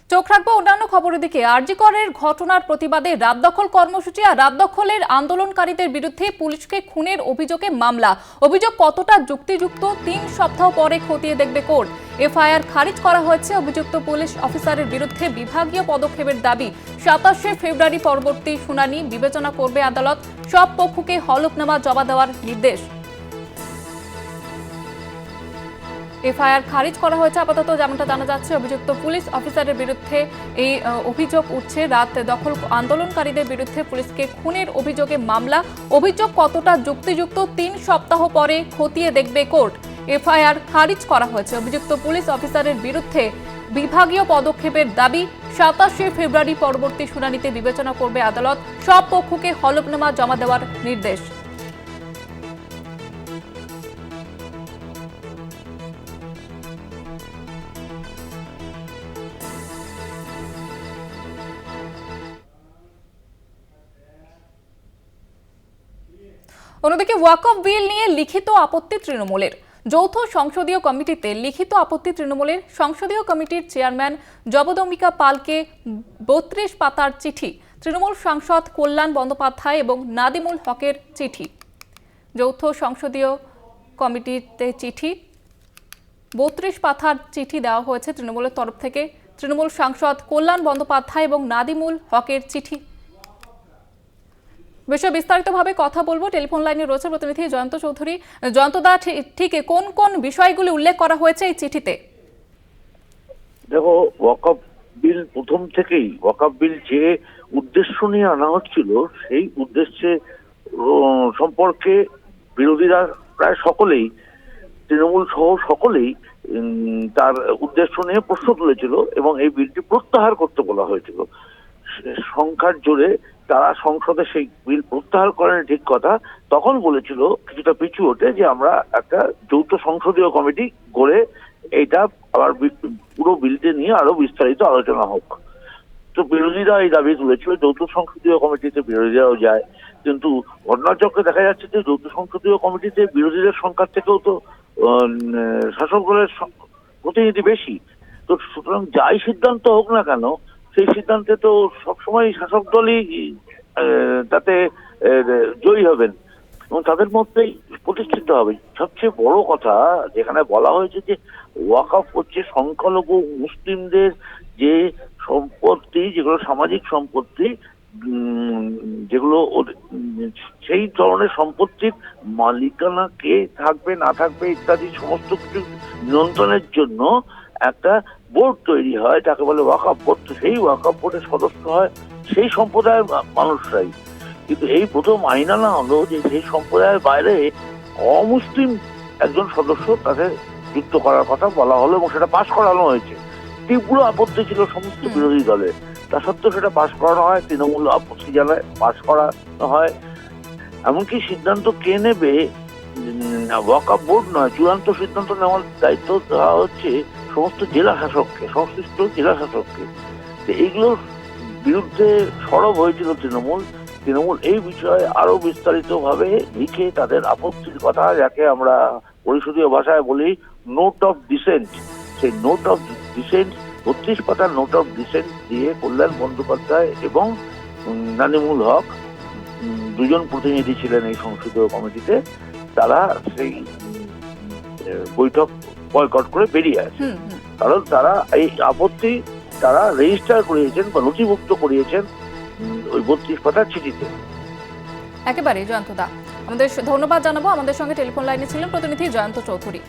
চোখ রাখবো অন্যান্য খবরের দিকে। আরজি করের ঘটনার প্রতিবাদে রাত দখল কর্মসূচি আর রাত দখলের আন্দোলনকারীদের বিরুদ্ধে পুলিশকে খুনের অভিযোগে মামলা। অভিযোগ কতটা যুক্তিযুক্ত ৩ সপ্তাহ পরে খতিয়ে দেখবে কোর্ট। এফআইআর খারিজ করা হয়েছে। অভিযুক্ত পুলিশ অফিসারের বিরুদ্ধে বিভাগীয় পদক্ষেপের দাবি। ২৭শে ফেব্রুয়ারি পরবর্তী শুনানি বিবেচনা করবে আদালত। সব পক্ষকে হলফনামা জমা দেওয়ার নির্দেশ। এফআইআর খারিজ করা হয়েছে আপাতত, যেমনটা জানা যাচ্ছে। অভিযুক্ত পুলিশ অফিসারের বিরুদ্ধে এই অভিযোগ উঠছে। রাত দখল আন্দোলনকারীদের বিরুদ্ধে পুলিশকে খুনের অভিযোগে মামলা। অভিযোগ কতটা যুক্তিযুক্ত ৩ সপ্তাহ পরে খতিয়ে দেখবে কোর্ট। এফআইআর খারিজ করা হয়েছে। অভিযুক্ত পুলিশ অফিসারের বিরুদ্ধে বিভাগীয় পদক্ষেপের দাবি। ২৭শে ফেব্রুয়ারি পরবর্তী শুনানিতে বিবেচনা করবে আদালত। সব পক্ষকে হলফনামা জমা দেওয়ার নির্দেশ। অন্যদিকে ওয়াকফ বিল নিয়ে লিখিত আপত্তি তৃণমূলের। যৌথ সংসদীয় কমিটিতে লিখিত আপত্তি তৃণমূলের। সংসদীয় কমিটির চেয়ারম্যান জগদম্বিকা পালকে ৩২ পাতার চিঠি। তৃণমূল সাংসদ কল্যাণ বন্দ্যোপাধ্যায় এবং নাদিমুল হকের চিঠি। যৌথ সংসদীয় কমিটিতে চিঠি, ৩২ পাতার চিঠি দেওয়া হয়েছে তৃণমূলের তরফ থেকে। তৃণমূল সাংসদ কল্যাণ বন্দ্যোপাধ্যায় এবং নাদিমুল হকের চিঠি। বিষয়ে বিস্তারিতভাবে কথা বলবো। টেলিফোন লাইনে রয়েছে প্রতিনিধি জয়ন্ত চৌধুরী। জয়ন্তদা, ঠিক কোন কোন বিষয়গুলি উল্লেখ করা হয়েছে এই চিঠিতে? দেখো, ওয়াকফ বিল প্রথম থেকেই, ওয়াকফ বিল যে উদ্দেশ্য নিয়ে আনা হচ্ছিল সেই উদ্দেশ্যে সম্পর্কে বিরোধীরা প্রায় সকলেই, তৃণমূল সহ সকলেই তার উদ্দেশ্য নিয়ে প্রশ্ন তুলেছিল এবং এই বিলটি প্রত্যাহার করতে বলা হয়েছিল। সংখ্যার জোরে তারা সংসদে সেই বিল প্রত্যাহার করেন, ঠিক কথা। তখন বলেছিল কিছুটা পিছু ওঠে যে আমরা একটা যৌথ সংসদীয় কমিটি করে এইটা আবার পুরো বিলটি নিয়ে আরো বিস্তারিত আলোচনা হোক। তো বিরোধীরা এই দাবি তুলেছিল, যৌথ সংসদীয় কমিটিতে বিরোধীরাও যায়, কিন্তু ঘটনাচক্রে দেখা যাচ্ছে যে যৌথ সংসদীয় কমিটিতে বিরোধীদের সংখ্যার থেকেও তো শাসক দলের প্রতিনিধি বেশি। তো সুতরাং যাই সিদ্ধান্ত হোক না কেন, সেই সিদ্ধান্তে তো সবসময় শাসক দলই তাতে জয়ী হবেন এবং তাদের মধ্যেই প্রতিষ্ঠিত হবে। সবচেয়ে বড় কথা যেখানে বলা হয়েছে যে ওয়াকফ হচ্ছে সংখ্যালঘু মুসলিমদের যে সম্পত্তি, যেগুলো সামাজিক সম্পত্তি, যেগুলো সেই ধরনের সম্পত্তির মালিকানা কে থাকবে না থাকবে ইত্যাদি সমস্ত কিছু নিয়ন্ত্রণের জন্য একটা বোর্ড তৈরি হয়, তাকে বলে ওয়াকফ বোর্ড। সেই ওয়াকফ বোর্ডের সদস্য হয় সেই সম্প্রদায়ের মানুষরাই। কিন্তু এই প্রথম আইন আনা হলো যে সেই সম্প্রদায়ের বাইরে অমুসলিম একজন সদস্য তাকে যুক্ত করার কথা বলা হলো এবং সেটা পাশ করানো হয়েছে। তীব্র আপত্তি ছিল সমস্ত বিরোধী দলের, তা সত্ত্বেও সেটা পাশ করানো হয়। তৃণমূল আপত্তি জানায়, পাশ করানো হয়। এমনকি সিদ্ধান্ত কে নেবে, ওয়াকফ বোর্ড নয়, চূড়ান্ত সিদ্ধান্ত নেওয়ার দায়িত্ব দেওয়া হচ্ছে সমস্ত জেলা শাসককে, সংশ্লিষ্ট জেলা শাসককে। এইগুলোর বিরুদ্ধে সরব হয়েছিল তৃণমূল। এই বিষয়ে আরো বিস্তারিত ভাবে লিখে তাদের আপত্তির কথা, যাকে আমরা পরিষদীয় ভাষায় বলি নোট অফ ডিসেন্ট, সেই নোট অফ ডিসেন্ট ৩২ পাতার নোট অফ ডিসেন্ট দিয়ে কল্যাণ বন্দ্যোপাধ্যায় এবং নাদিমুল হক, দুজন প্রতিনিধি ছিলেন এই সংসদীয় কমিটিতে, তারা সেই বৈঠক বয়কট করে বেরিয়ে আসে। কারণ তারা এই আপত্তি তারা রেজিস্টার করিয়েছেন বা নথিভুক্ত করিয়েছেন ওই ৩২ পাতার চিঠিতে। একেবারে জয়ন্তদা, আমাদের ধন্যবাদ জানাবো। আমাদের সঙ্গে টেলিফোন লাইনে ছিলেন প্রতিনিধি জয়ন্ত চৌধুরী।